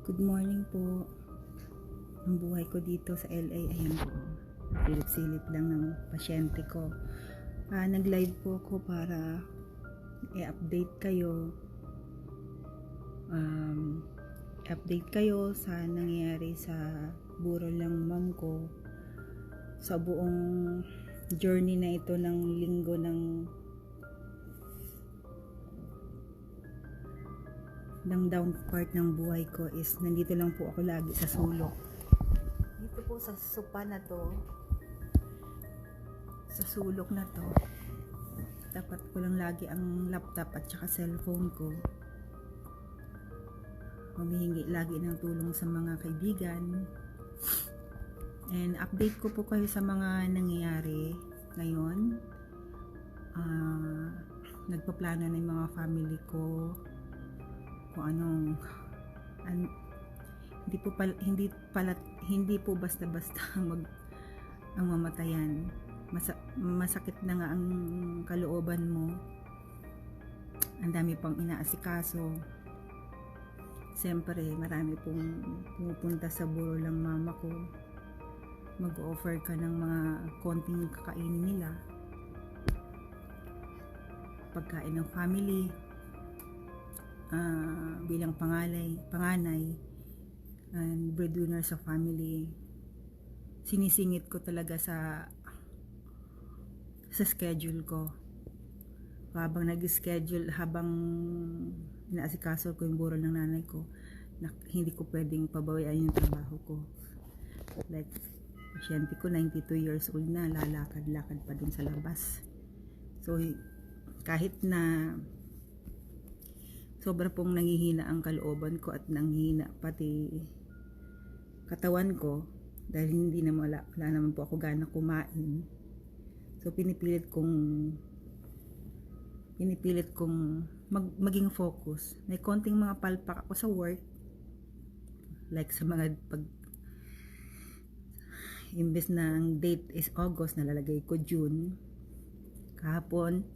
Good morning po. Ang buhay ko dito sa LA, ayan po. Silip-silip lang ng pasyente ko. Nag-live po ako para i-update kayo. Update kayo sa nangyayari sa burol ng mom ko. Sa buong journey na ito ng linggo ng down part ng buhay ko is nandito lang po ako lagi sa sulok. Dito po sa sopa na to, sa sulok na to, tapat ko lang lagi ang laptop at saka cellphone ko. Humihingi lagi ng tulong sa mga kaibigan. And update ko po kayo sa mga nangyayari ngayon. Nagpaplano na yung mga family ko kung anong hindi po basta-basta ang mamatayan. Masakit na nga ang kalooban mo. Ang dami pang inaasikaso. Siyempre, marami pong pumupunta sa burol ng mama ko. Mag-offer ka ng mga konting kakainin nila. Pagkain ng family. Bilang panganay and breadwinner sa family, sinisingit ko talaga sa schedule ko. Habang nag-schedule, habang inaasikaso ko yung burol ng nanay ko, hindi ko pwedeng pabawian yung trabaho ko. Like, pasyente ko 92 years old na, lalakad-lakad pa dun sa labas. So kahit na sobra pong nanghihina ang kalooban ko at nanghihina pati katawan ko dahil hindi na wala naman po ako gana kumain. So pinipilit kong maging focus. May konting mga palpak ako sa work, like sa mga imbes na ang date is August, nalalagay ko June. Kahapon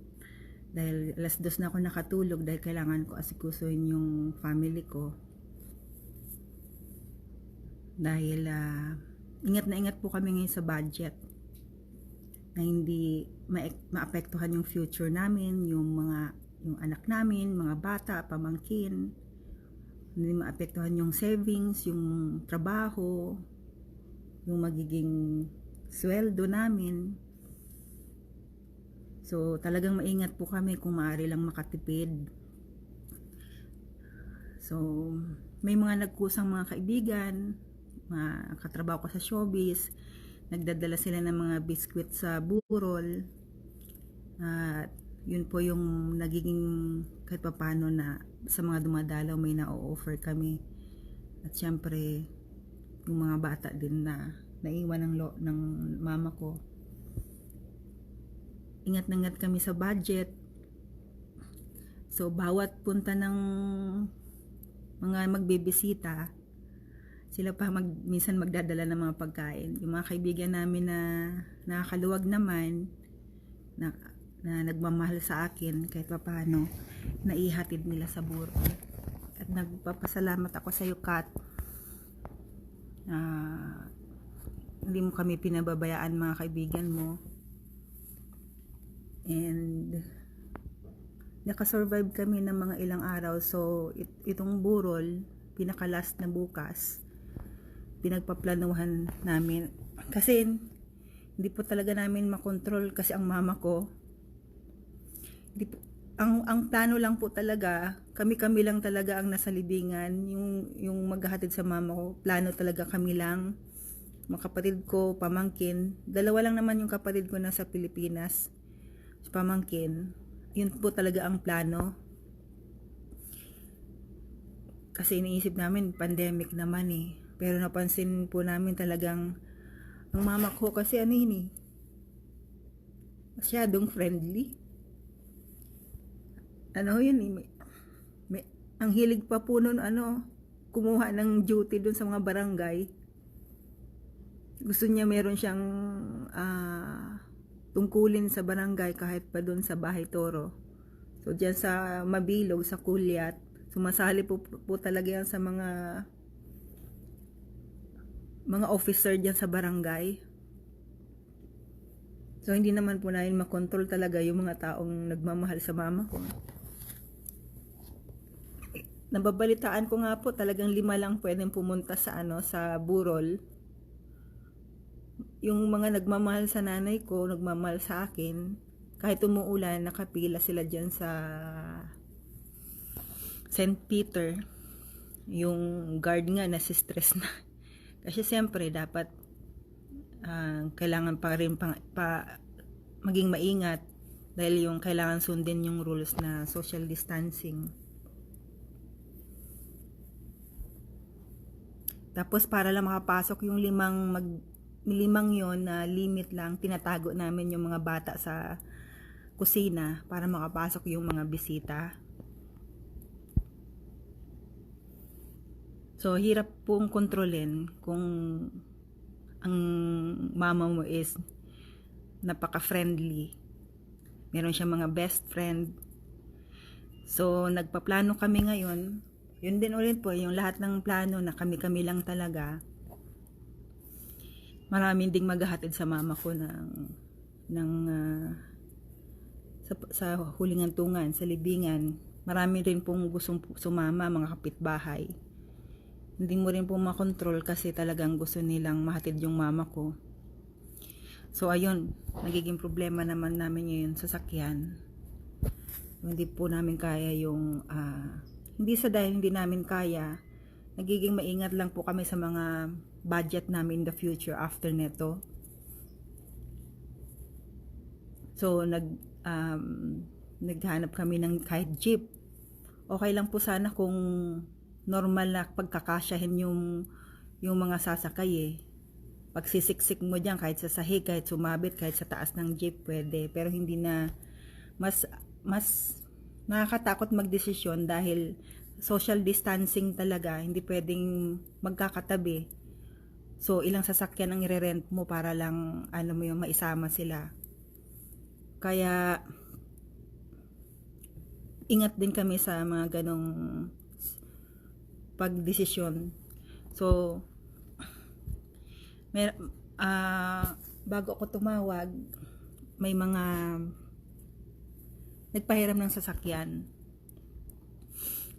dahil alas 2 na ako nakatulog dahil kailangan ko asikusuhin yung family ko. Dahil ingat na ingat po kami ngayon sa budget na hindi maapektuhan yung future namin, yung anak namin, mga bata, pamangkin. Hindi maapektuhan yung savings, yung trabaho, yung magiging sweldo namin. So, talagang maingat po kami kung maaari lang makatipid. So, may mga nagkusang mga kaibigan, mga katrabaho ko sa showbiz, nagdadala sila ng mga biskwit sa burol. At yun po yung nagiging kahit papano na sa mga dumadalaw may na-offer kami. At syempre, yung mga bata din na naiwan ng mama ko. Ingat na ingat kami sa budget. So, bawat punta ng mga magbibisita, sila pa minsan magdadala ng mga pagkain. Yung mga kaibigan namin na nakakaluwag naman, na nagmamahal sa akin, kahit pa paano, naihatid nila sa burol. At nagpapasalamat ako sa iyo, Kat. Hindi mo kami pinababayaan, mga kaibigan mo. And nakasurvive kami ng mga ilang araw. So itong burol, pinaka-last na bukas, pinagpaplanuhan namin kasi hindi po talaga namin makontrol kasi ang mama ko ang plano lang po talaga, kami lang talaga ang nasa libingan, yung maghahatid sa mama ko, plano talaga kami lang, mga kapatid ko, pamangkin, dalawa lang naman yung kapatid ko nasa Pilipinas, pamangkin, yun po talaga ang plano. Kasi iniisip namin pandemic naman eh, pero napansin po namin talagang ang mama ko kasi masyadong friendly. Yun eh, ang hilig pa po nun kumuha ng duty dun sa mga barangay. Gusto niya meron siyang tungkulin sa barangay kahit pa doon sa Bahay Toro. So diyan sa Mabilog, sa Kulyat, sumasali po talaga yan sa mga mga officer diyan sa barangay. So hindi naman po namin makontrol talaga yung mga taong nagmamahal sa mama ko. Nababalitaan ko nga po talagang 5 lang pwedeng pumunta sa sa burol. Yung mga nagmamahal sa nanay ko, nagmamahal sa akin, kahit umuulan, nakapila sila dyan sa St. Peter. Yung guard nga nasi-stress na. Kasi siyempre dapat kailangan pa rin maging maingat dahil yung kailangan sundin yung rules na social distancing. Tapos para lang makapasok yung limang yon na limit lang, tinatago namin yung mga bata sa kusina para makapasok yung mga bisita. So hirap pong kontrolin kung ang mama mo is napaka-friendly. Meron siyang mga best friend. So nagpaplano kami ngayon. Yun din ulit po, yung lahat ng plano na kami-kami lang talaga. Maraming ding maghahatid sa mama ko sa hulingantungan, sa libingan. Marami rin pong gustong sumama, mga kapitbahay. Hindi mo rin po makontrol kasi talagang gusto nilang mahatid yung mama ko. So ayun, nagiging problema naman namin ngayon sa sasakyan. Hindi po namin kaya yung hindi sa dahil hindi namin kaya, nagiging maingat lang po kami sa mga budget namin in the future after neto. So naghanap kami ng kahit jeep. Okay lang po sana kung normal na pagkakasyahin yung mga sasakay eh. Pag sisiksik mo dyan, kahit sa sahig, kahit sumabit, kahit sa taas ng jeep, pwede. Pero hindi na, mas nakakatakot magdesisyon dahil social distancing talaga, hindi pwedeng magkakatabi. So, ilang sasakyan ang i-rent mo para lang, mo yung maisama sila. Kaya, ingat din kami sa mga ganong pagdesisyon. So, bago ako tumawag, may mga nagpahiram ng sasakyan.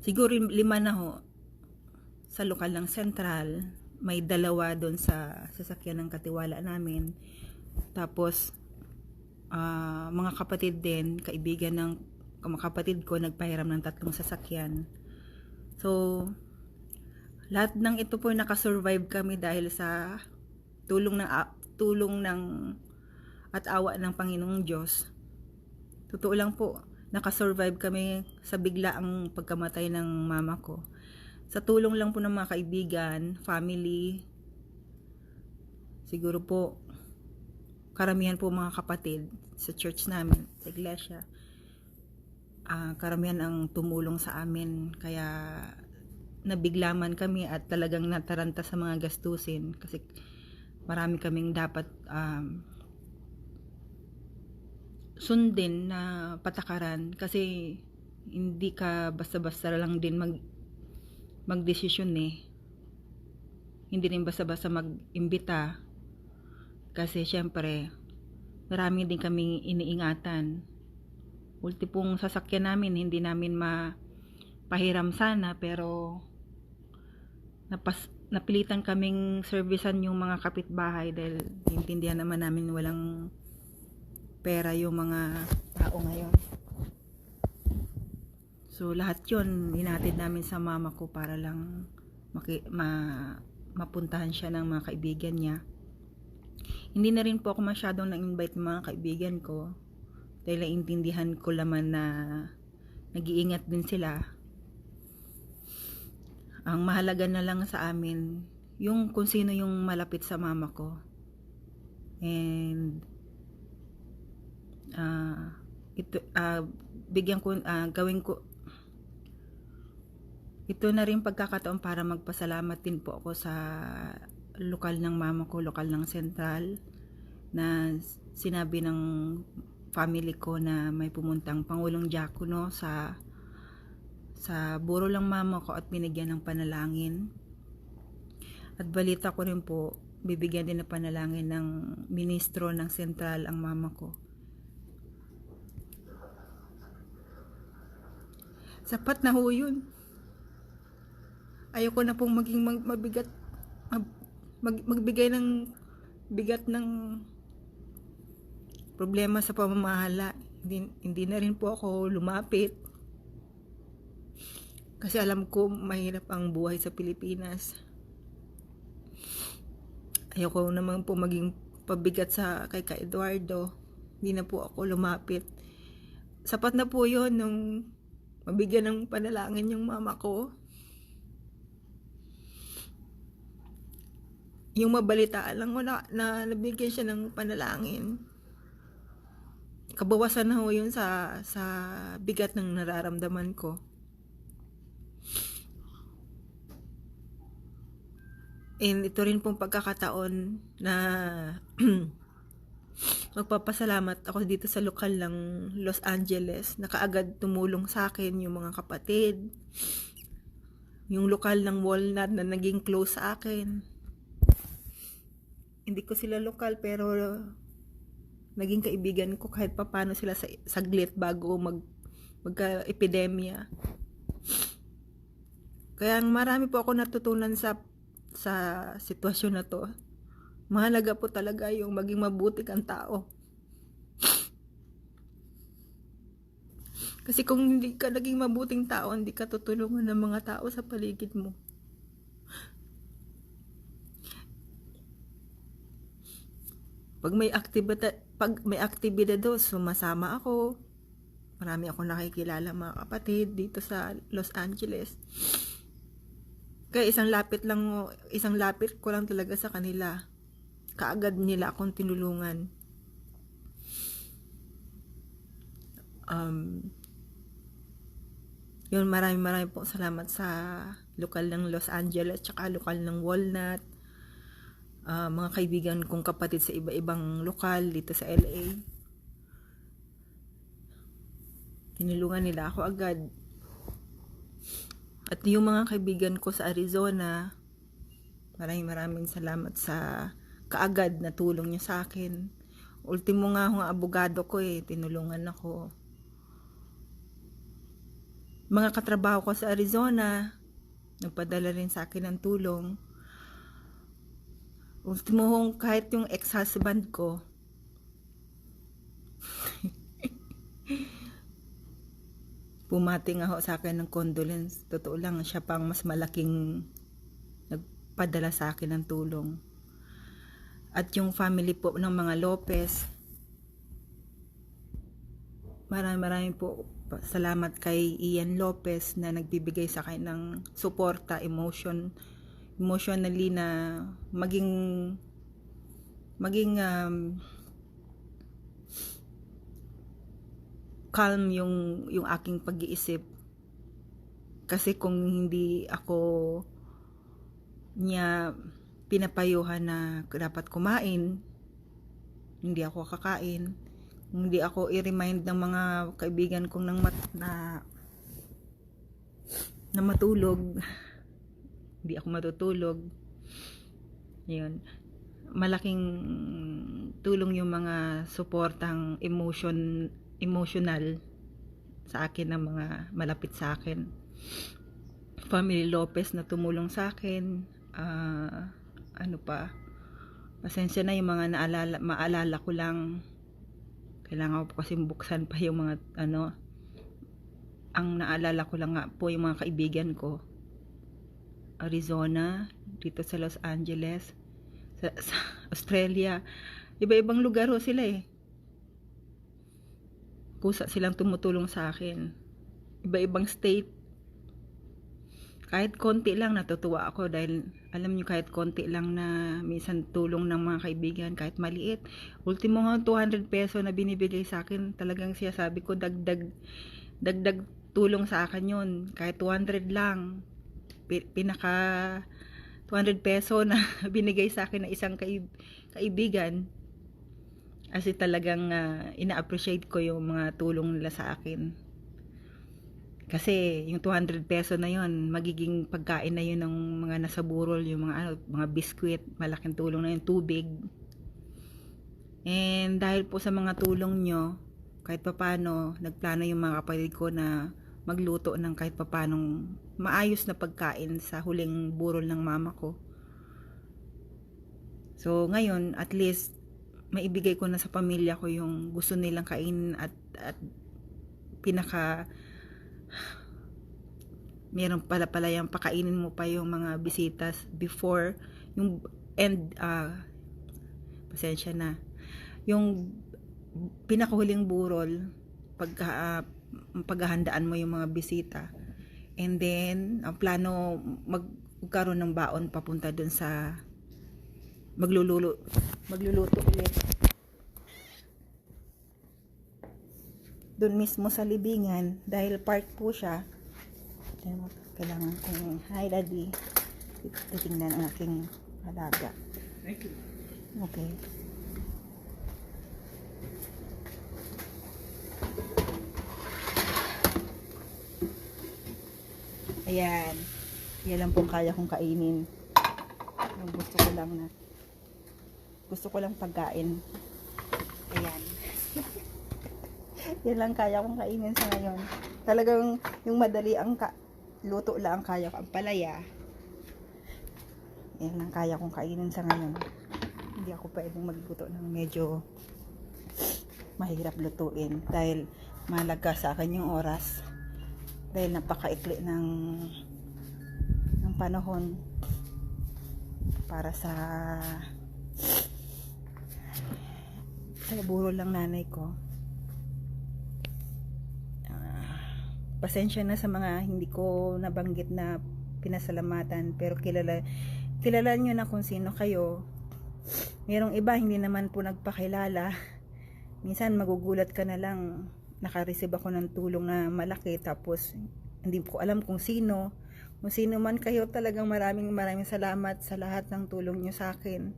Siguro 5 na ho sa lokal ng Sentral. May 2 doon sa sasakyan ng katiwala namin. Tapos mga kapatid din, kaibigan ng mga kapatid ko, nagpahiram ng 3 sasakyan. So lahat ng ito po nakasurvive kami dahil sa tulong ng at awa ng Panginoong Diyos. Totoo lang po, nakasurvive kami sa biglaang pagkamatay ng mama ko. Sa tulong lang po ng mga kaibigan, family, siguro po, karamihan po mga kapatid sa church namin, sa iglesia, karamihan ang tumulong sa amin. Kaya nabiglaman kami at talagang nataranta sa mga gastusin kasi marami kaming dapat sundin na patakaran kasi hindi ka basta-basta lang din magdesisyon eh. Hindi rin basta-basta mag-imbita kasi syempre marami din kaming iniingatan. Ultipong sasakyan namin, hindi namin mapahiram sana pero napilitan kaming servisan yung mga kapitbahay dahil intindihan naman namin walang pera yung mga tao ngayon. So lahat yun hinatid namin sa mama ko para lang mapuntahan siya ng mga kaibigan niya. Hindi na rin po ako masyadong na-invite ng mga kaibigan ko dahil naintindihan ko naman na nag-iingat din sila. Ang mahalaga na lang sa amin yung kung sino yung malapit sa mama ko. And gawin ko ito na rin pagkakataon para magpasalamat din po ako sa lokal ng mama ko, lokal ng Sentral, na sinabi ng family ko na may pumuntang Pangulong Diakono sa buro lang mama ko at binigyan ng panalangin. At balita ko rin po, bibigyan din ng panalangin ng ministro ng sentral ang mama ko. Sapat na ho yun. Ayoko na pong maging mabigat, magbigay ng bigat ng problema sa pamamahala. Hindi na rin po ako lumapit. Kasi alam ko mahirap ang buhay sa Pilipinas. Ayoko naman po maging pabigat sa kay Eduardo. Hindi na po ako lumapit. Sapat na po yun nung mabigyan ng panalangin yung mama ko. Yung mabalitaan lang ko na nabigyan siya ng panalangin. Kabawasan na ho yun sa bigat ng nararamdaman ko. And ito rin pong pagkakataon na magpapasalamat ako dito sa lokal ng Los Angeles na kaagad tumulong sa akin yung mga kapatid, yung lokal ng Walnut na naging close sa akin. Hindi ko sila lokal pero naging kaibigan ko kahit papano sila saglit bago magka-epidemya. Kaya marami po ako natutunan sa sitwasyon na to. Mahalaga po talaga yung maging mabuti kang tao. Kasi kung hindi ka naging mabuting tao, hindi ka tutulungan ng mga tao sa paligid mo. Pag may aktibidad do, sumasama ako. Marami akong nakikilala mga kapatid dito sa Los Angeles. Kaya isang lapit ko lang talaga sa kanila. Kaagad nila akong tinulungan. Yun, maraming po salamat sa lokal ng Los Angeles tsaka lokal ng Walnut. Mga kaibigan kong kapatid sa iba-ibang lokal dito sa LA. Tinulungan nila ako agad. At yung mga kaibigan ko sa Arizona, maraming salamat sa kaagad na tulong niya sa akin. Ultimo nga akong abogado ko tinulungan ako. Mga katrabaho ko sa Arizona, nagpadala rin sa akin ng tulong. Ultimo kahit yung ex-husband ko, bumati nga ho sa akin ng condolence. Totoo lang, siya pang mas malaking nagpadala sa akin ng tulong. At yung family po ng mga Lopez, maraming po salamat kay Ian Lopez na nagbibigay sa akin ng suporta, emotionally na maging calm yung aking pag-iisip. Kasi kung hindi ako niya pinapayuhan na dapat kumain, hindi ako kakain. Hindi ako i-remind ng mga kaibigan kong na matulog, hindi ako matutulog. Yun, malaking tulong yung mga suportang emotional sa akin ng mga malapit sa akin. Family Lopez na tumulong sa akin. Ano pa, pasensya na yung mga maalala ko lang. Kailangan ko kasi buksan pa yung mga ang naalala ko lang nga po yung mga kaibigan ko. Arizona, dito sa Los Angeles, sa Australia, iba-ibang lugar ho sila kusa silang tumutulong sa akin. Iba-ibang state. Kahit konti lang natutuwa ako dahil alam nyo, kahit konti lang na minsan tulong ng mga kaibigan, kahit maliit. Ultimo nga 200 peso na binibigay sa akin, talagang siya sabi ko dagdag tulong sa akin yun. Kahit 200 lang, pinaka 200 peso na binigay sa akin ng isang kaibigan. Kasi talagang ina-appreciate ko yung mga tulong nila sa akin. Kasi yung 200 peso na yun, magiging pagkain na yun ng mga nasa burol, yung mga biskwit, malaking tulong na yung tubig. And dahil po sa mga tulong nyo, kahit papano, nagplano yung mga kapatid ko na magluto ng kahit papanong maayos na pagkain sa huling burol ng mama ko. So ngayon, at least, maibigay ko na sa pamilya ko yung gusto nilang kainin at pinaka meron pala yung pakainin mo pa yung mga bisitas before yung pasensya na, yung pinakahuling burol, paghahandaan mo yung mga bisita, and then ang plano magkaroon ng baon papunta dun sa magluluto ulit dun mismo sa libingan, dahil park po siya. Kailangan kong, hi daddy, titingnan ang aking alaga. Thank you. Okay. Ayan. Yan lang pong kaya kong kainin. Yung gusto ko lang pagkain. Ayan. Yan lang kaya kong kainin sa ngayon. Talagang yung madali ang luto lang ang kaya ko. Ang palaya. Yan lang kaya kong kainin sa ngayon. Hindi ako pwedeng magluto ng medyo mahirap lutuin. Dahil mahalaga sa akin yung oras. Dahil napakaikli ng panahon para sa burol lang nanay ko. Pasensya na sa mga hindi ko nabanggit na pinasalamatan, pero kilala nyo na kung sino kayo. Merong iba hindi naman po nagpakilala. Minsan magugulat ka na lang, nakareceive ako ng tulong na malaki, tapos hindi ko alam kung sino man kayo. Talagang maraming salamat sa lahat ng tulong nyo sa akin.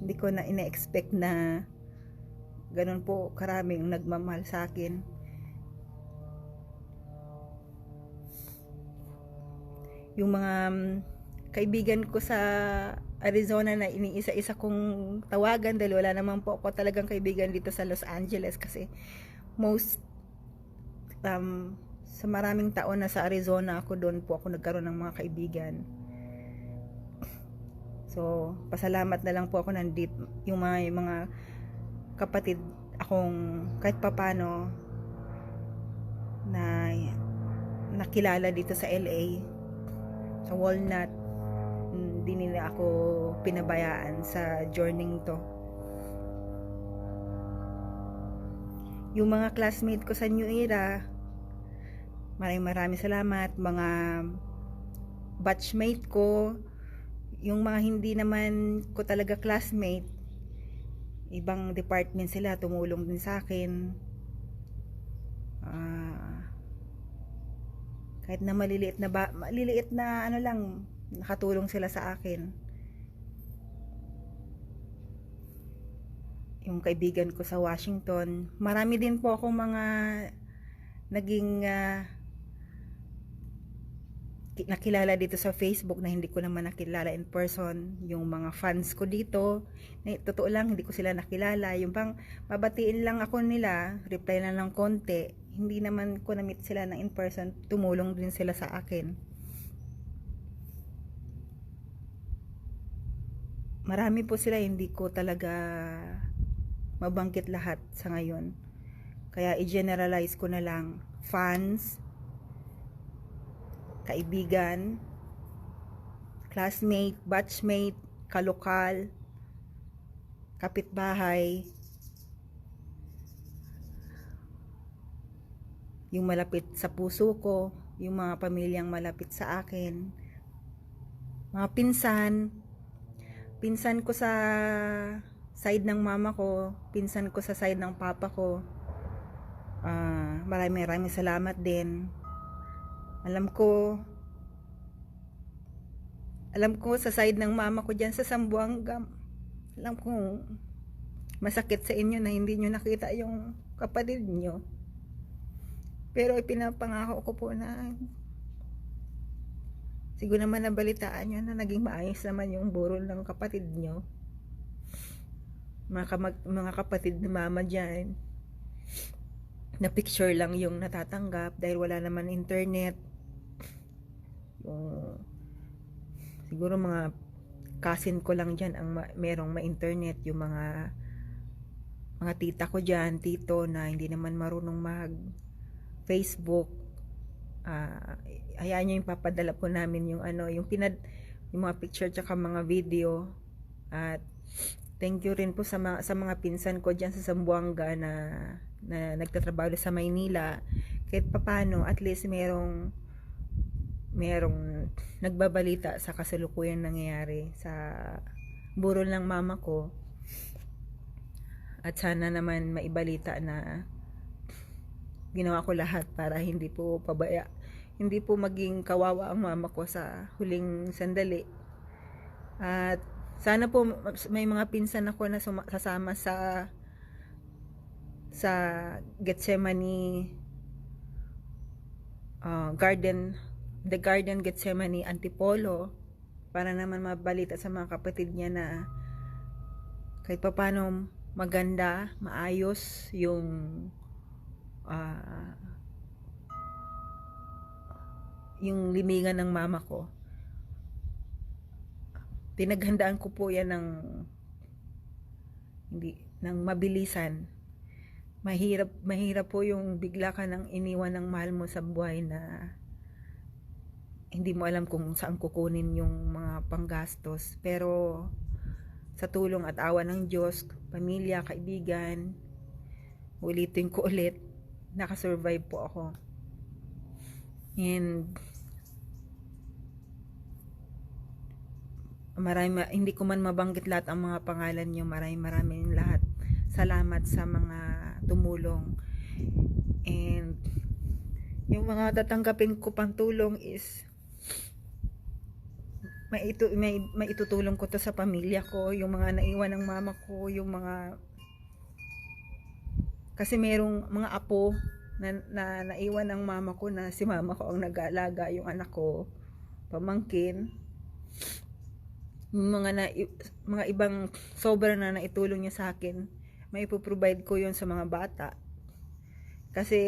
Hindi ko na ina-expect na ganun po karaming nagmamahal sa akin. Yung mga kaibigan ko sa Arizona na iniisa-isa kong tawagan, dahil wala naman po ako talagang kaibigan dito sa Los Angeles, kasi sa maraming taon na sa Arizona ako, doon po ako nagkaroon ng mga kaibigan. So pasalamat na lang po ako nandito, yung mga kapatid akong kahit papano na nakilala dito sa LA, sa Walnut. Hindi nila ako pinabayaan sa journey to. Yung mga classmate ko sa New Era, maraming salamat. Mga batchmate ko, yung mga hindi naman ko talaga classmate, ibang department sila, tumulong din sa akin. Kahit na maliliit na ano lang, nakatulong sila sa akin. Yung kaibigan ko sa Washington, marami din po akong mga naging nakilala dito sa Facebook na hindi ko naman nakilala in person. Yung mga fans ko dito, totoo lang, hindi ko sila nakilala. Yung bang mabatiin lang ako nila, reply lang ng konti, hindi naman ko na-meet sila ng in person, tumulong din sila sa akin. Marami po sila, hindi ko talaga mabanggit lahat sa ngayon. Kaya i-generalize ko na lang: fans, kaibigan, classmate, batchmate, kalokal, kapitbahay, yung malapit sa puso ko, yung mga pamilyang malapit sa akin, mga pinsan ko sa side ng mama ko, pinsan ko sa side ng papa ko. Maraming salamat din. Alam ko sa side ng mama ko dyan sa Zamboanga, alam ko masakit sa inyo na hindi nyo nakita yung kapatid nyo. Pero ipinapangako ko po na siguro naman nabalitaan nyo na naging maayos naman yung burol ng kapatid nyo. Mga kapatid ni mama dyan, na picture lang yung natatanggap dahil wala naman internet. Yung, siguro mga cousin ko lang dyan ang merong ma-internet. Yung mga tita ko dyan, tito na hindi naman marunong mag Facebook. Hayaan nyo yung papadala po namin yung yung mga picture tsaka mga video. At thank you rin po sa mga pinsan ko dyan sa Zamboanga na nagtatrabaho sa Maynila. Kahit papano, at least merong nagbabalita sa kasalukuyan nangyayari sa burol ng mama ko. At sana naman maibalita na ginawa ko lahat para hindi po maging kawawa ang mama ko sa huling sandali. At sana po may mga pinsan ako na sasama sa Gethsemane the Garden Gethsemane Antipolo, para naman mabalita sa mga kapatid niya na kahit paano maganda, maayos yung limingan ng mama ko. Pinaghandaan ko po yan ng mabilisan. Mahirap po yung bigla ka nang iniwan ng mahal mo sa buhay na hindi mo alam kung saan kukunin yung mga panggastos. Pero sa tulong at awa ng Diyos, pamilya, kaibigan, ulitin ko ulit, nakasurvive po ako. And hindi ko man mabanggit lahat ang mga pangalan nyo. Maraming lahat salamat sa mga tumulong. And yung mga tatanggapin ko pang tulong is maitutulong ko to sa pamilya ko, yung mga naiwan ng mama ko, yung mga, kasi merong mga apo na naiwan ng mama ko, na si mama ko ang nag-aalaga, yung anak ko, pamangkin, mga ibang sobra na naitulong niya sa akin, may ipoprovide ko yun sa mga bata. Kasi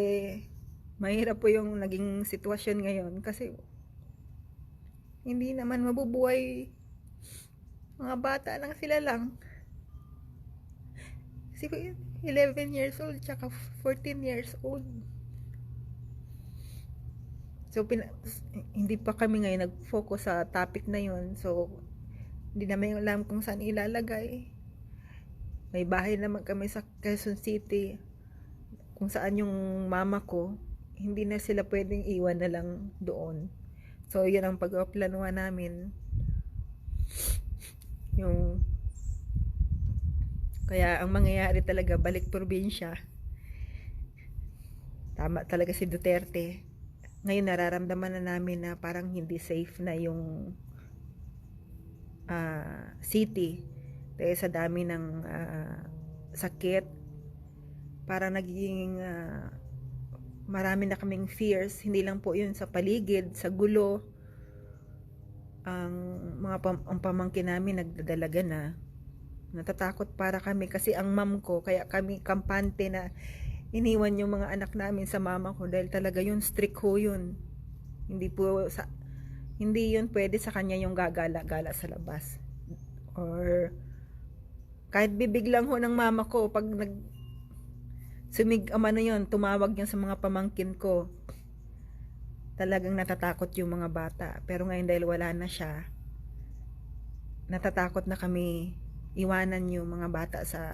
mahirap po yung naging sitwasyon ngayon, kasi hindi naman mabubuhay, mga bata lang sila lang. Si 11 years old tsaka 14 years old. So hindi pa kami ngayon nag-focus sa topic na yun. So hindi naman alam kung saan ilalagay. May bahay naman kami sa Quezon City kung saan yung mama ko, hindi na sila pwedeng iwan na lang doon. So yun ang pagpaplanuhan namin. Kaya ang mangyayari talaga, balik probinsya. Tama talaga si Duterte. Ngayon nararamdaman na namin na parang hindi safe na yung city. Dahil sa dami ng sakit. Parang naging marami na kaming fears. Hindi lang po yun sa paligid, sa gulo. Ang pamangkin namin nagdadalaga na. Natatakot para kami kasi ang mom ko, kaya kami kampante na iniwan yung mga anak namin sa mama ko dahil talaga yun, strict ho yun. Hindi yun pwede sa kanya yung gagala-gala sa labas. Or kahit bibig lang ho ng mama ko, pag yun, tumawag yan sa mga pamangkin ko. Talagang natatakot yung mga bata. Pero ngayon dahil wala na siya, natatakot na kami iwanan yung mga bata sa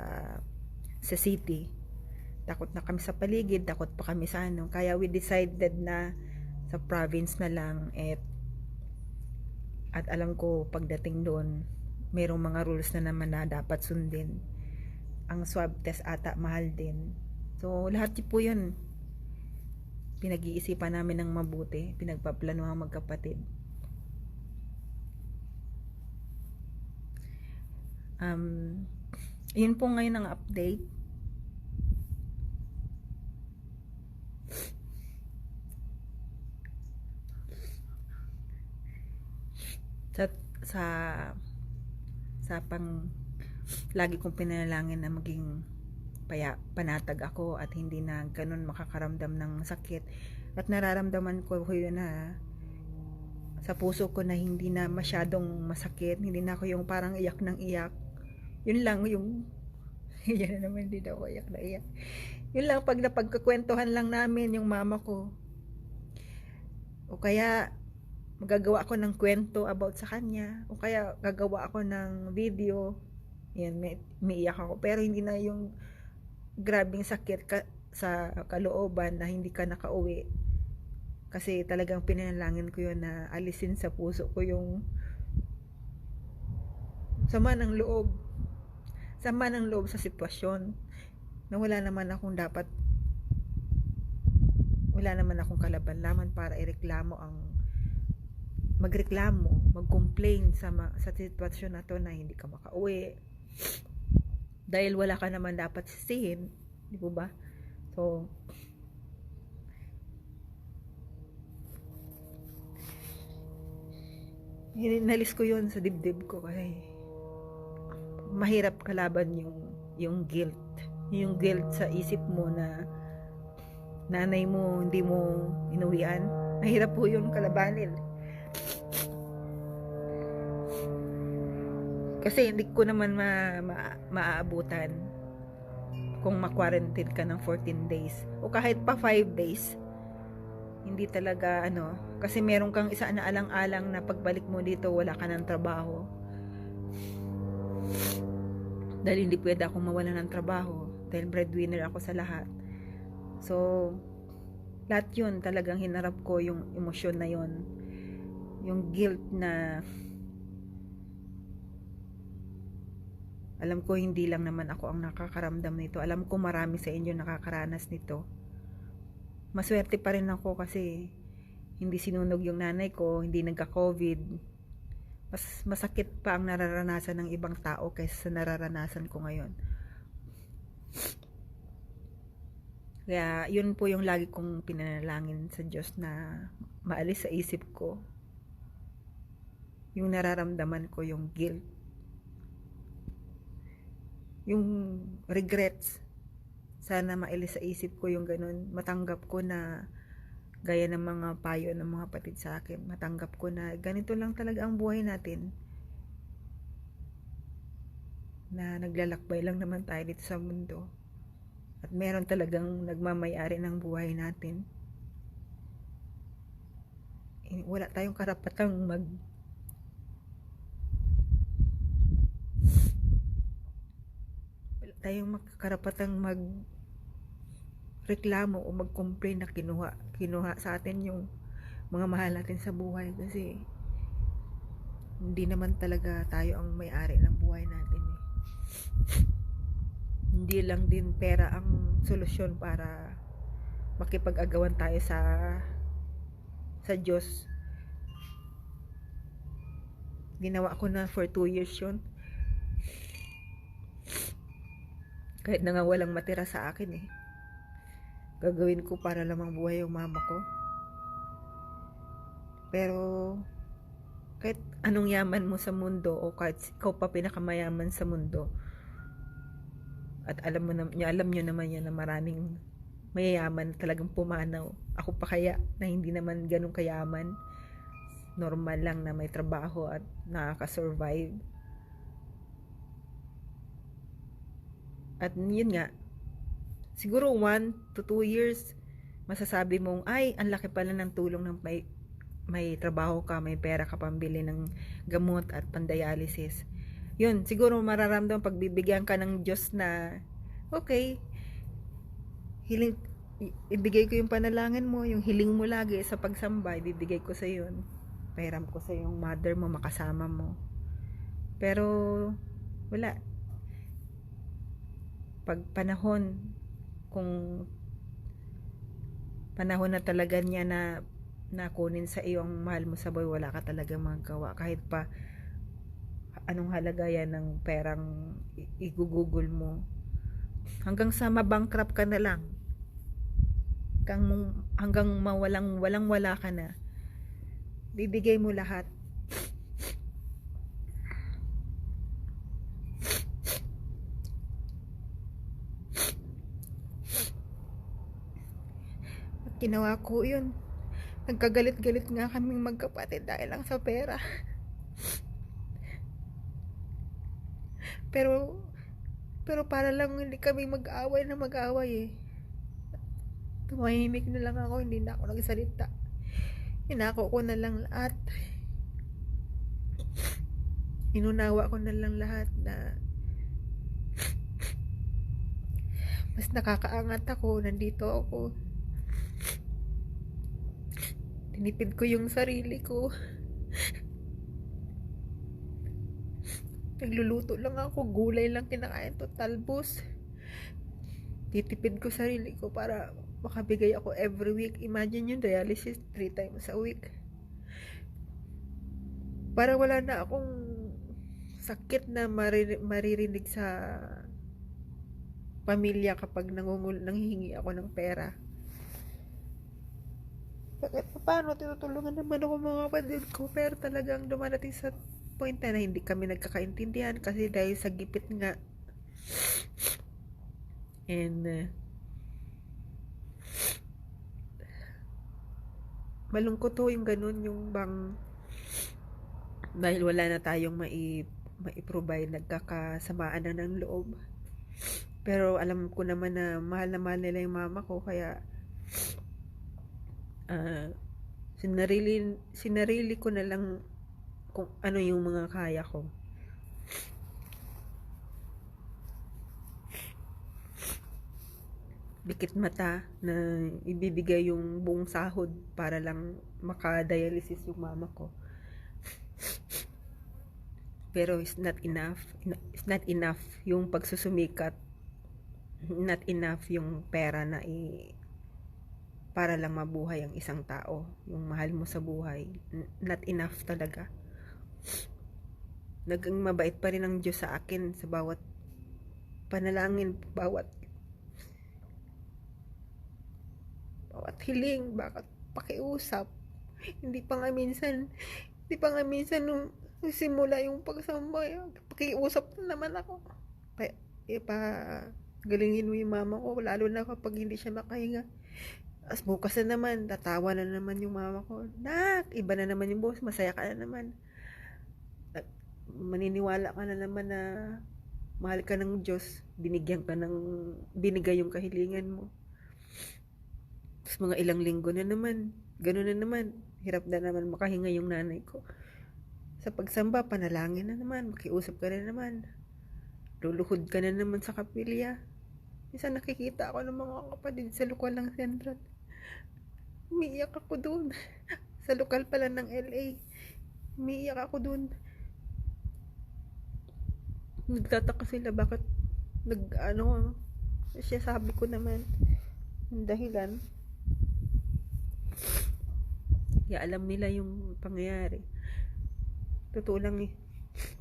city. Takot na kami sa paligid, takot pa kami sa Kaya we decided na sa province na lang. At alam ko pagdating doon, merong mga rules na naman na dapat sundin. Ang swab test ata mahal din. So lahat po yun pinag-iisipan namin ng mabuti, pinagpaplanuhan magkapatid. Yun po ngayon ang update. Sa sa sa pang lagi kong pinanalangin na maging panatag ako at hindi na ganun makakaramdam ng sakit. At nararamdaman ko yun na sa puso ko na hindi na masyadong masakit, hindi na ako yung parang iyak ng iyak. Yun lang yung yan na naman, hindi na ako iyak na iyak. Yun lang pag napagkakwentuhan lang namin yung mama ko. O kaya magagawa ako ng kwento about sa kanya, o kaya gagawa ako ng video, yan, may iyak ako, pero hindi na yung grabing sakit sa kalooban na hindi ka nakauwi, kasi talagang pinanalangin ko yun na alisin sa puso ko yung sama ng loob sa sitwasyon na wala naman akong kalaban-laman para mag-complain sa sitwasyon na to na hindi ka makauwi dahil wala ka naman dapat sisihin, di po ba? So hinalis ko yun sa dibdib ko kasi mahirap kalaban yung guilt sa isip mo na nanay mo hindi mo inuwian. Mahirap po yun kalabanin. Kasi hindi ko naman maaabutan kung ma-quarantine ka ng 14 days o kahit pa 5 days. Hindi talaga kasi meron kang isa na alang-alang na pagbalik mo dito wala ka ng trabaho. Dahil hindi pwede akong mawalan ng trabaho dahil breadwinner ako sa lahat. So lahat yun talagang hinarap ko, yung emosyon na yun, yung guilt na alam ko hindi lang naman ako ang nakakaramdam nito. Alam ko marami sa inyo nakakaranas nito. Maswerte pa rin ako kasi hindi sinunog yung nanay ko, hindi nagka-COVID. Mas masakit pa ang nararanasan ng ibang tao kaysa sa nararanasan ko ngayon. Kaya yun po yung lagi kong pinanalangin sa Diyos na maalis sa isip ko yung nararamdaman ko, yung guilt, yung regrets. Sana mailis sa isip ko yung ganun. Matanggap ko na gaya ng mga payo ng mga kapatid sa akin. Matanggap ko na ganito lang talaga ang buhay natin. Na naglalakbay lang naman tayo dito sa mundo. At meron talagang nagmamayari ng buhay natin. Wala tayong karapatang reklamo o mag-complain na kinuha sa atin yung mga mahal natin sa buhay, kasi hindi naman talaga tayo ang may-ari ng buhay natin Hindi lang din pera ang solusyon para makipag-agawan tayo sa Diyos. Ginawa ko na for 2 years yun, kahit na nga walang matira sa akin gagawin ko para lamang buhay yung mama ko. Pero kahit anong yaman mo sa mundo, o kahit ikaw pa pinakamayaman sa mundo, at alam nyo naman yan na maraming mayayaman talagang pumanaw. Ako pa kaya na hindi naman ganun kayaman, normal lang na may trabaho at nakaka-survive. At yun nga, siguro 1 to 2 years masasabi mong ay ang laki pala ng tulong ng may trabaho ka, may pera ka pambili ng gamot at pandialysis. Yun, siguro mararamdaman pagbibigyan ka ng Diyos na okay, ibigay ko yung panalangin mo, yung hiling mo lagi sa pagsamba, ibibigay ko sa yun. Pahiram ko sa yung mother mo, makasama mo. Pero wala. Pag kung panahon na talaga niya na kunin sa iyong mahal mo sa buhay, wala ka talaga magawa. Kahit pa anong halaga yan ng perang igugugol mo. Hanggang sa mabankrupt ka na lang. Hanggang walang wala ka na. Bibigay mo lahat. At ginawa ko yun. Nagkagalit-galit nga kaming magkapatid dahil lang sa pera. Pero para lang hindi kami mag-away eh. Tumahimik na lang ako, hindi na ako nagsalita. Inako ko na lang lahat. Inunawa ko na lang lahat na mas nakakaangat ako, nandito ako. Tinipid ko yung sarili ko. Nagluluto lang ako, gulay lang kinakain to, talbos. Titipid ko sarili ko para makabigay ako every week. Imagine yung dialysis 3 times a week. Para wala na akong sakit na maririnig sa pamilya kapag nanghihingi ako ng pera. Paano tinutulungan naman ako mga kapatid ko, pero talagang dumarating sa point na hindi kami nagkakaintindihan kasi dahil sa gipit nga. And malungkot ho yung ganun, yung bang dahil wala na tayong mai-provide, nagkakasamaan na ng loob. Pero alam ko naman na mahal nila yung mama ko, kaya sinarili ko na lang kung ano yung mga kaya ko. Dikit mata na ibibigay yung buong sahod para lang maka-dialysis yung mama ko. Pero it's not enough yung pagsusumikat. Not enough yung pera na para lang mabuhay ang isang tao, yung mahal mo sa buhay. Not enough talaga. Naging mabait pa rin ang Diyos sa akin sa bawat panalangin, bawat hiling, bakit pakiusap. Hindi pa nga minsan nung simula yung pagsamba, pakiusap na naman ako. Galingin mo yung mama ko, lalo na kapag hindi siya makahinga. As bukas na naman, tatawa na naman yung mama ko. Nak, iba na naman yung boss, masaya ka na naman. Maniniwala ka na naman na mahal ka ng Diyos, binigay yung kahilingan mo. Tapos mga ilang linggo na naman, gano'n na naman, hirap na naman makahinga yung nanay ko. Sa pagsamba, panalangin na naman, makiusap ka na naman, luluhod ka na naman sa kapilya. Minsan nakikita ako ng mga kapatid sa lokal ng Central. Umiiyak ako doon. Sa lokal pala ng LA. Umiiyak ako doon. Nagtataka sila bakit siya, sabi ko naman yung dahilan. Kaya alam nila yung pangyayari. Totoo lang eh.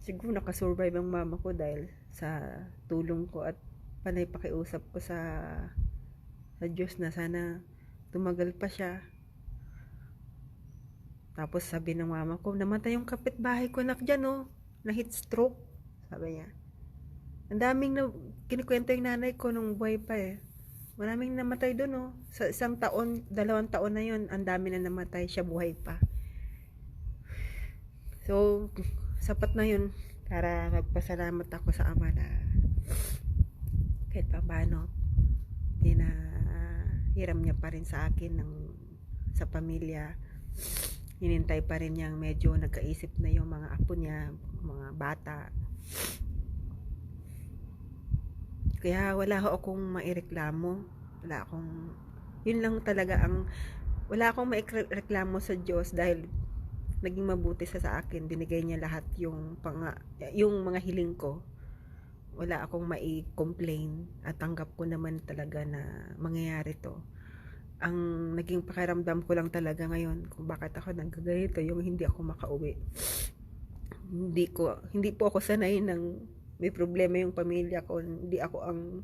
Siguro nakasurvive ang mama ko dahil sa tulong ko at panay pakiusap ko sa Diyos na sana tumagal pa siya. Tapos sabi ng mama ko, namatay yung kapitbahay ko nak dyan oh, na heat stroke. Sabi niya. Ang daming kinikwento yung nanay ko nung buhay pa eh. Maraming namatay doon oh. Sa 1 taon, 2 taon na yun, ang dami na namatay, siya buhay pa. So, sapat na yun para magpasalamat ako sa Ama na kahit pa paano, hiram niya pa rin sa akin sa pamilya. Hinintay pa rin niyang medyo nagkaisip na yung mga apo niya, mga bata. Kaya wala akong maireklamo. Yun lang talaga wala akong maireklamo sa Diyos dahil naging mabuti sa akin. Binigay niya lahat yung mga hiling ko. Wala akong mai-complain at tanggap ko naman talaga na mangyayari to. Ang naging pakiramdam ko lang talaga ngayon kung bakit ako nagkaganito, yung hindi ako makauwi. Hindi po ako sanay ng may problema yung pamilya ko. Hindi ako ang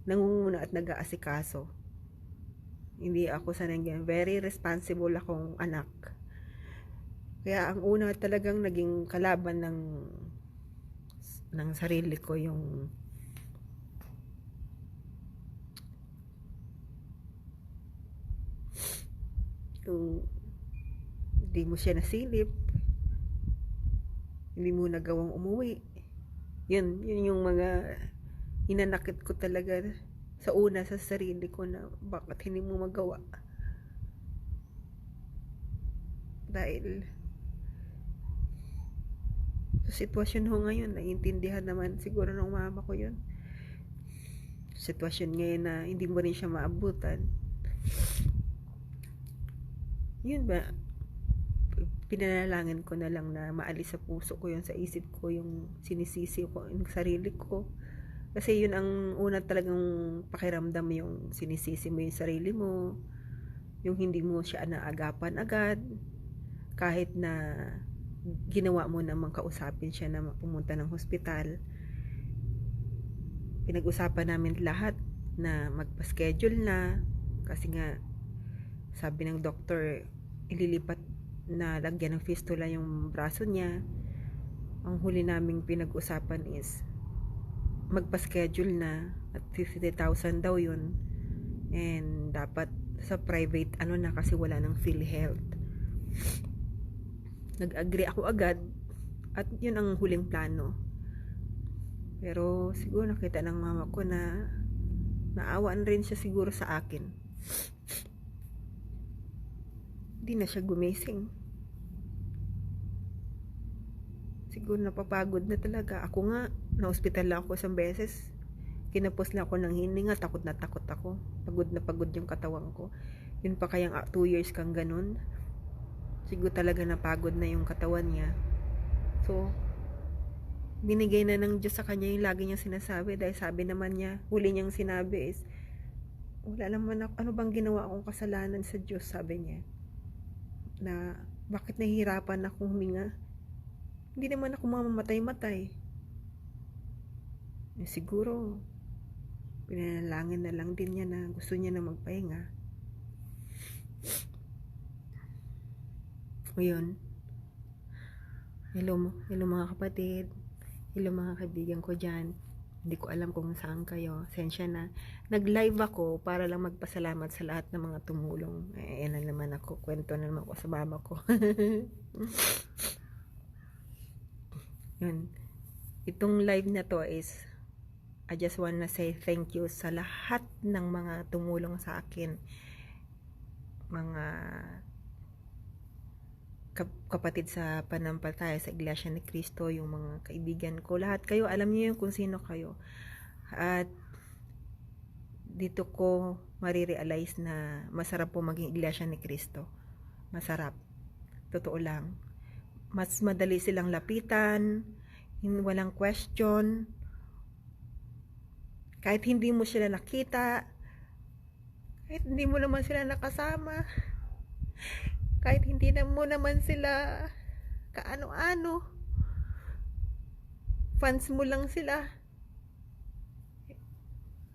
nangunguna at nag-aasikaso. Hindi ako sanay ganyan. Very responsible akong anak. Kaya ang una talagang naging kalaban ng sarili ko yung hindi mo siya nasilip, hindi mo nagawang umuwi. Yun yung mga hinanakit ko talaga sa una sa sarili ko na bakit hindi mo magawa. Dahil sa sitwasyon ho ngayon, naiintindihan naman siguro ng mama ko yun. Sitwasyon ngayon na hindi mo rin siya maabutan. Yun ba, pinanalangin ko na lang na maalis sa puso ko yun, sa isip ko yung sinisisi ko yung sarili ko. Kasi yun ang una talagang pakiramdam, yung sinisisi mo yung sarili mo, yung hindi mo siya naagapan agad, kahit na ginawa mo namang kausapin siya na pumunta ng hospital. Pinag-usapan namin lahat na magpa-schedule na, kasi nga sabi ng doktor ililipat na lagyan ng fistula yung braso niya. Ang huli naming pinag-usapan is magpa-schedule na at 50,000 daw yun, and dapat sa private na kasi wala ng PhilHealth. Nag-agree ako agad at yun ang huling plano. Pero siguro nakita ng mama ko na naawaan rin siya siguro sa akin. Hindi na siya gumising. Siguro napapagod na talaga. Ako nga, na-hospital lang ako isang beses. Kinapos lang ako ng hininga, takot na takot ako. Pagod na pagod yung katawan ko. Yun pa kayang 2 years kang ganun. Siguro talaga napagod na yung katawan niya. So, binigay na ng Diyos sa kanya yung lagi niyang sinasabi. Dahil sabi naman niya, huli niyang sinabi is, wala naman ako, ano bang ginawa akong kasalanan sa Diyos, sabi niya. Na bakit nahihirapan akong huminga? Hindi naman ako mamamatay-matay. Siguro pinanalangin na lang din niya na gusto niya na magpahinga. O yun. Hello mga kapatid. Hello mga kaibigan ko dyan. Hindi ko alam kung saan kayo. Sensya na. Nag-live ako para lang magpasalamat sa lahat ng mga tumulong. Yan na naman ako. Kwento na naman ako sa mama ko. Yun. Itong live na to is, I just wanna say thank you sa lahat ng mga tumulong sa akin. Mga kapatid sa panampalataya sa Iglesia ni Cristo, yung mga kaibigan ko, lahat kayo, alam niyo yung kung sino kayo. At dito ko marirealize na masarap po maging Iglesia ni Cristo. Masarap. Totoo lang. Mas madali silang lapitan, walang question. Kahit hindi mo sila nakita, kahit hindi mo naman sila nakasama, kahit hindi mo naman sila kaano-ano, fans mo lang sila.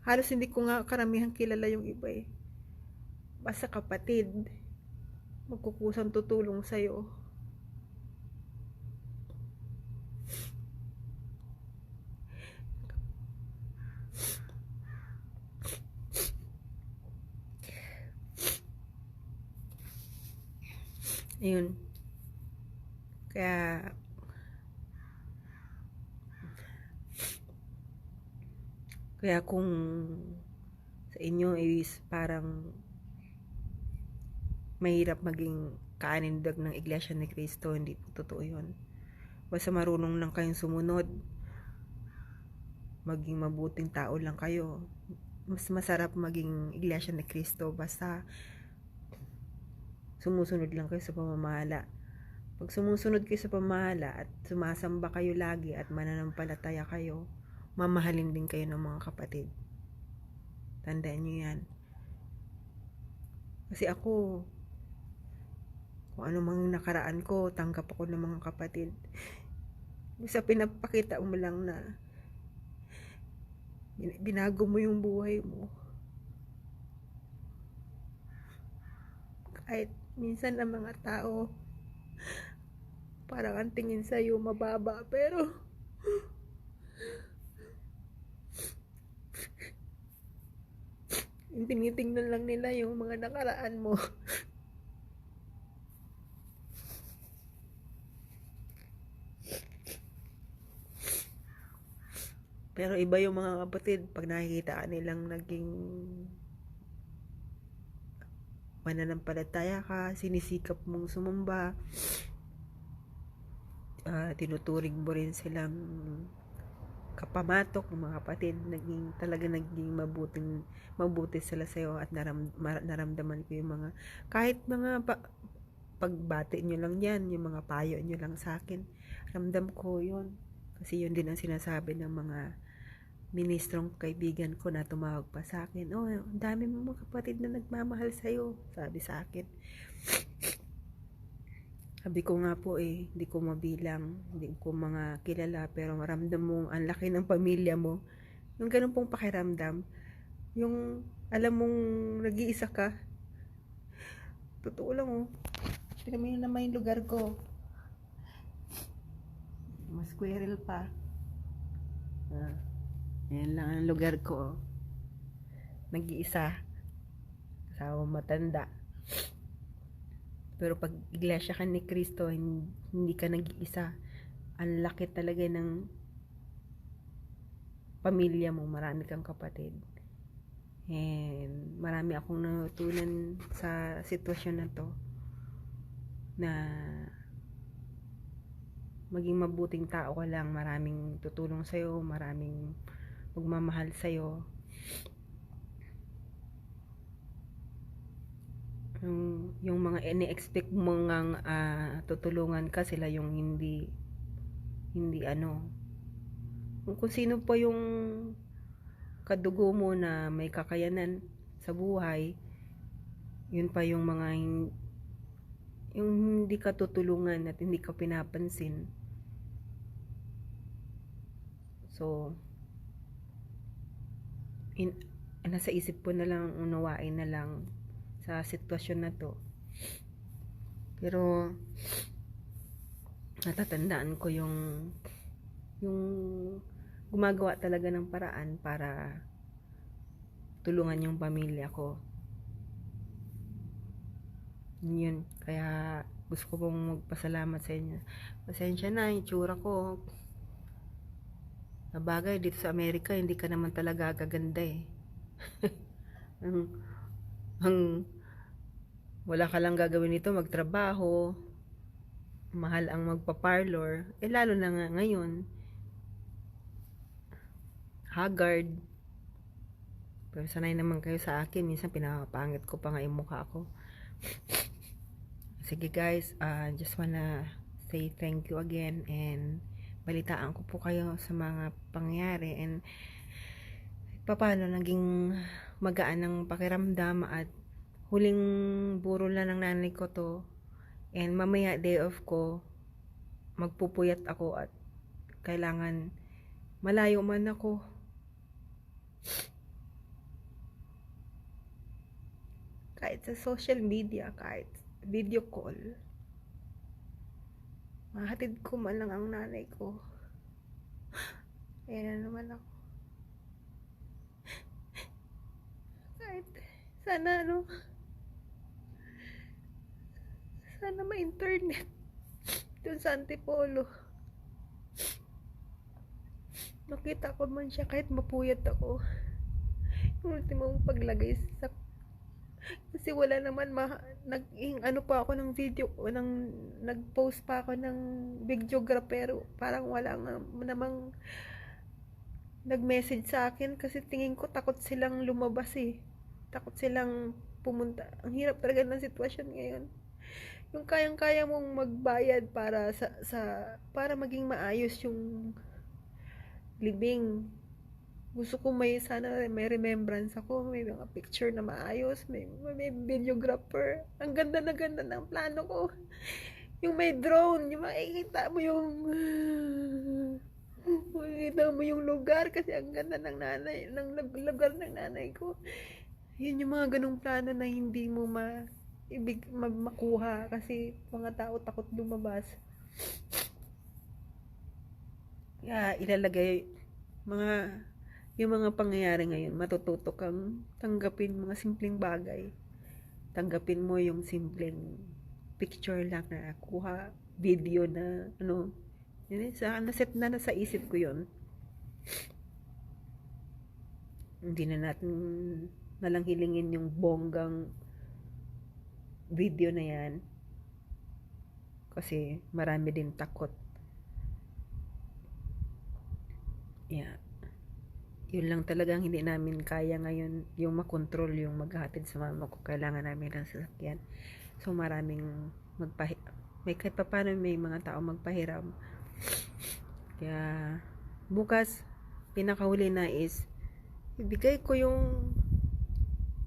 Halos hindi ko nga karamihan kilala yung iba eh. Basta kapatid, magkukusang tutulong sa'yo. Ayun. Kaya kung sa inyo is parang mahirap maging kaanindag ng Iglesia ni Cristo, hindi po totoo yun. Basta marunong lang kayong sumunod, maging mabuting tao lang kayo, mas masarap maging Iglesia ni Cristo. Basta sumusunod lang kayo sa pamamahala. Pag sumusunod kayo sa pamamahala at sumasamba kayo lagi at mananampalataya kayo, mamahalin din kayo ng mga kapatid. Tandaan nyo yan. Kasi ako, Kung ano mang nakaraan ko, tanggap ako ng mga kapatid. Sa pinapakita mo lang na binago mo yung buhay mo. Kahit minsan ang mga tao, parang ang tingin sa'yo mababa, pero tinitingnan lang nila yung mga nakaraan mo. Pero iba yung mga kapatid, pag nakikita ka nilang naging mananampalataya ka, sinisikap mong sumamba, tinuturing mo rin silang kapamatok ng mga kapatid, naging mabuti sila sa'yo at naramdaman ko yung mga, kahit mga pagbati nyo lang yan, yung mga payo nyo lang sa akin, ramdam ko yun. Kasi yun din ang sinasabi ng mga ministrong kaibigan ko na tumawag pa sa akin. Oh, ang dami mo mga kapatid na nagmamahal sa'yo, sabi sa akin. Sabi ko nga po hindi ko mabilang, hindi ko mga kilala, pero maramdam mong ang laki ng pamilya mo. Yung ganun pong pakiramdam, yung alam mong nag-iisa ka. Totoo lang Tignan naman yung lugar ko. Mas squirrel pa. Yan lang ang lugar ko. Nag-iisa. Kasama matanda. Pero pag iglesia ka ni Kristo, hindi ka nag-iisa. Ang laki talaga ng pamilya mo. Marami kang kapatid. And marami akong natutunan sa sitwasyon na to. Na maging mabuting tao ka lang. Maraming tutulong sa'yo. Maraming magmamahal sa'yo. Yung mga ini-expect mong tutulungan ka, sila yung hindi kung sino pa yung kadugo mo na may kakayanan sa buhay, yun pa yung mga yung hindi ka tutulungan at hindi ka pinapansin. So nasa isip ko na lang, unawain na lang sa sitwasyon na to. Pero natatandaan ko yung gumagawa talaga ng paraan para tulungan yung pamilya ko. Yun, kaya gusto ko pong magpasalamat sa inyo. Pasensya na, yung tsura ko. Sabagay, dito sa Amerika, hindi ka naman talaga gaganda wala ka lang gagawin nito, magtrabaho, mahal ang magpa-parlor, lalo na nga ngayon, haggard. Pero sanay naman kayo sa akin, minsan pinapangit ko pa nga yung mukha ko. Sige guys, just wanna say thank you again, and balitaan ko po kayo sa mga pangyayari, and paano naging magaan ng pakiramdam, at huling buro lang ng nanay ko to, and mamaya day off ko, magpupuyat ako at kailangan malayo man ako. Kahit sa social media, kahit video call, mahatid ko man lang ang nanay ko. Ayan na naman ako. Kahit sana sana ma-internet dun sa Antipolo. Nakita ko man siya kahit mapuyat ako. Yung ultimong paglagay sa, kasi wala naman pa ako ng video, nag-post pa ako ng videographer, parang wala namang nag-message sa akin, kasi tingin ko takot silang lumabas takot silang pumunta. Ang hirap talaga ng sitwasyon ngayon, yung kayang-kaya mong magbayad para para maging maayos yung living, Gusto ko sana may remembrance ako, may mga picture na maayos, may videographer. Ang ganda na ganda ng plano ko. Yung may drone, yung makikita mo yung makikita mo yung lugar kasi ang ganda ng lugar ng nanay ko. Yun yung mga ganung plano na hindi mo makuha kasi mga tao takot lumabas. Kaya ilalagay mga yung mga pangyayari ngayon, matututo kang tanggapin mga simpleng bagay. Tanggapin mo yung simpleng picture lang na kuha, video na yun, naset na sa isip ko yun. Hindi na natin nalang hilingin yung bonggang video na yan. Kasi marami din takot. Yeah. Yun lang talagang hindi namin kaya ngayon, yung makontrol yung maghahatid sa mama ko. Kailangan namin ng sasakyan. So maraming may kahit pa paano may mga tao magpahiram. Kaya bukas pinakahuli na is ibigay ko yung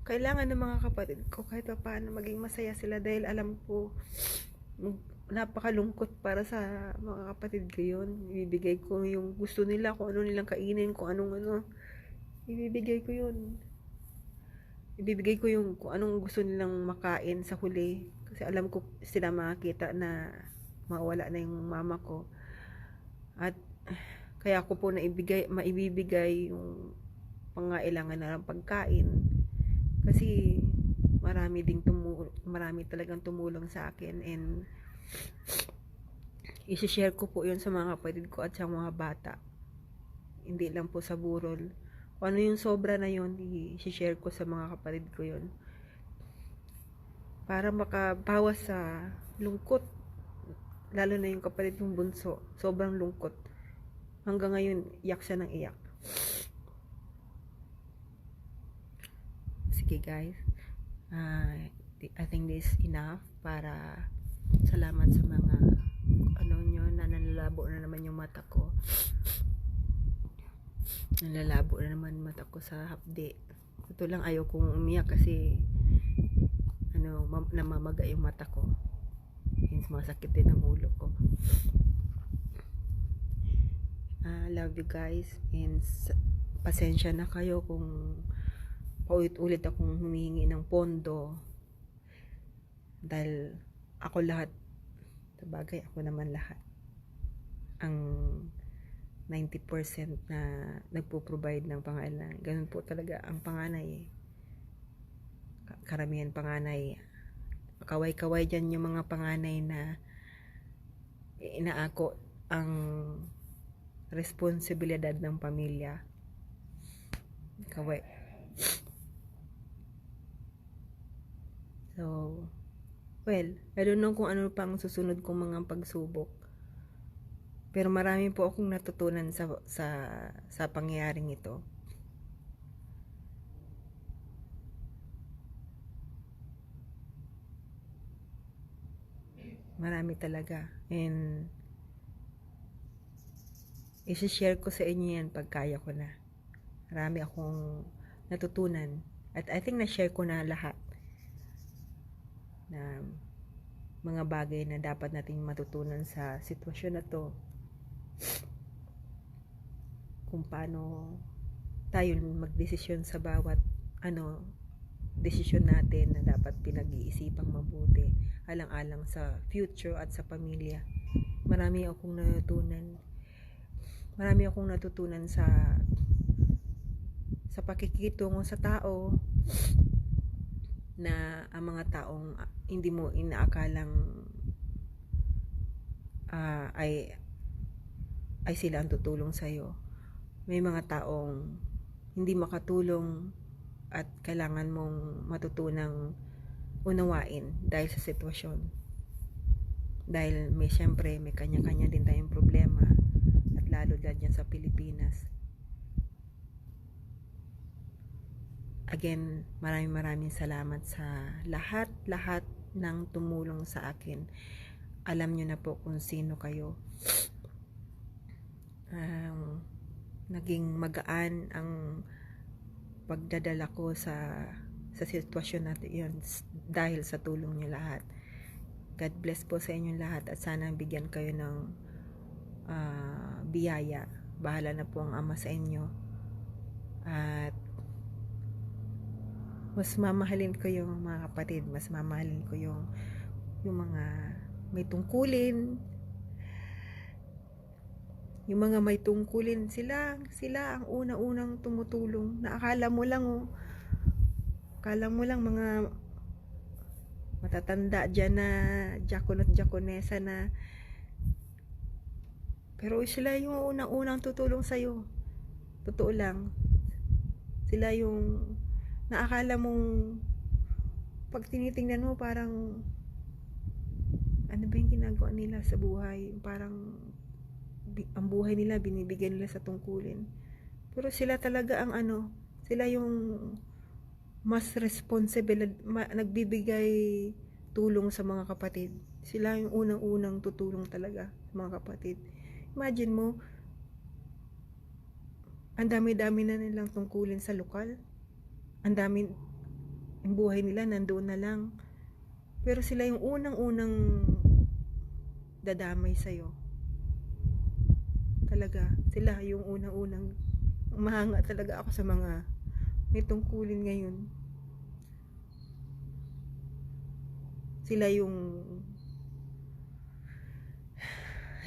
kailangan ng mga kapatid ko kahit pa paano maging masaya sila dahil alam ko napakalungkot para sa mga kapatid ko yun. Ibibigay ko yung gusto nila, kung ano nilang kainin, kung anong ibibigay ko yun. Ibibigay ko yung kung anong gusto nilang makain sa huli. Kasi alam ko sila makakita na mawala na yung mama ko. At kaya ako po maibibigay yung pangailangan na ng pagkain. Kasi marami talagang tumulong sa akin, and i-share ko po yun sa mga kapatid ko at sa mga bata. Hindi lang po sa burol. Kung ano yung sobra na yun, i-share ko sa mga kapatid ko yun. Para makabawas sa lungkot. Lalo na yung kapatid kong bunso. Sobrang lungkot. Hanggang ngayon, iyak siya ng iyak. Sige guys. I think this is enough para salamat sa mga nyo na nalalabo na naman yung mata ko. Nalalabo na naman mata ko sa hapde. Ito lang ayaw kong umiyak kasi namamaga yung mata ko. Hence masakit din ang ulo ko. Love you guys, and pasensya na kayo kung paulit-ulit akong humihingi ng pondo dahil ako lahat, sabagay ako naman lahat ang 90% na nagpo-provide ng pangailangan. Ganun po talaga ang panganay. Karamihan panganay. Kaway-kaway dyan yung mga panganay na inaako ang responsibilidad ng pamilya. Kaway. So, well, I don't know kung ano pang susunod kong mga pagsubok. Pero marami po akong natutunan sa pangyayaring ito. Marami talaga. And i-share ko sa inyo yan pag kaya ko na. Marami akong natutunan. At I think na-share ko na lahat na mga bagay na dapat nating matutunan sa sitwasyon na to. Kung paano tayo magdesisyon sa bawat desisyon natin na dapat pinag-iisipang mabuti alang-alang sa future at sa pamilya. Marami akong natutunan sa pakikitungo sa tao, na ang mga taong hindi mo inaakalang ay sila ang tutulong sa'yo. May mga taong hindi makatulong at kailangan mong matutunang unawain dahil sa sitwasyon. Dahil siyempre may kanya-kanya din tayong problema, at lalo dyan sa Pilipinas. Again, maraming salamat sa lahat ng tumulong sa akin. Alam nyo na po kung sino kayo. naging magaan ang pagdadala ko sa sitwasyon natin yun dahil sa tulong niyo lahat. God bless po sa inyong lahat at sana bigyan kayo ng biyaya. Bahala na po ang Ama sa inyo. At mas mamahalin ko yung mga kapatid, mas mamahalin ko yung mga may tungkulin. Yung mga may tungkulin, sila ang una-unang tumutulong. Na akala mo lang mga matatanda dyan na diakon at diakonesa na, pero sila yung unang-unang tutulong sa'yo. Totoo lang. Sila yung naakala mong pag tinitingnan mo parang ano ba yung ginagawa nila sa buhay, parang ang buhay nila binibigyan nila sa tungkulin, pero sila talaga ang sila yung mas responsible, nagbibigay tulong sa mga kapatid. Sila yung unang-unang tutulong talaga sa mga kapatid. Imagine mo, ang dami-dami na nilang tungkulin sa lokal, ang dami, ang buhay nila nandoon na lang, pero sila yung unang-unang dadamay sa'yo. Talaga, sila yung unang-unang. Mahanga talaga ako sa mga may tungkulin ngayon. Sila yung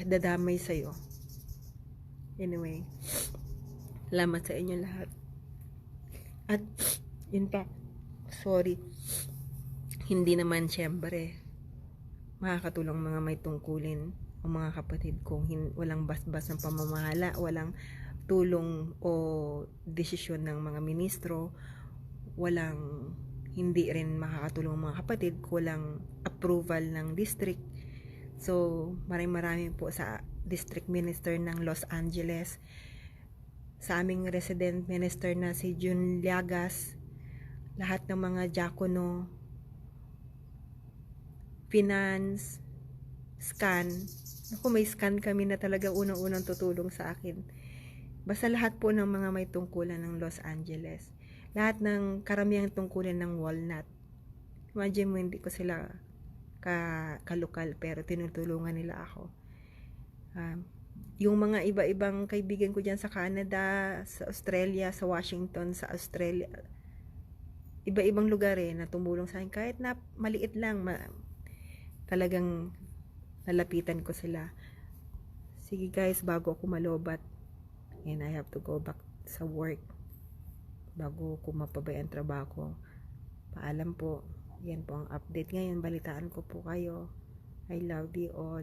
dadamay sa'yo. Anyway, salamat sa inyo lahat. At yun pa, sorry, hindi naman syempre makakatulong mga may tungkulin o mga kapatid kung walang basbas ng pamamahala, walang tulong o desisyon ng mga ministro, walang hindi rin makakatulong mga kapatid, walang approval ng district. So maraming po sa district minister ng Los Angeles, sa aming resident minister na si Jun Llagas, lahat ng mga diakono, finance, scan. Ako, may scan kami na talaga unang-unang tutulong sa akin. Basta lahat po ng mga may tungkulan ng Los Angeles. Lahat ng karamihang tungkulan ng Walnut. Imagine mo, hindi ko sila kalokal, pero tinutulungan nila ako. Yung mga iba-ibang kaibigan ko dyan sa Canada, sa Australia, sa Washington, sa Australia, iba-ibang lugar na tumulong sa akin. Kahit na maliit lang, talagang nalapitan ko sila. Sige guys, bago ako malobat, and I have to go back sa work, bago ko mapabay ang trabaho. Paalam po. Yan po ang update ngayon. Balitaan ko po kayo. I love you all.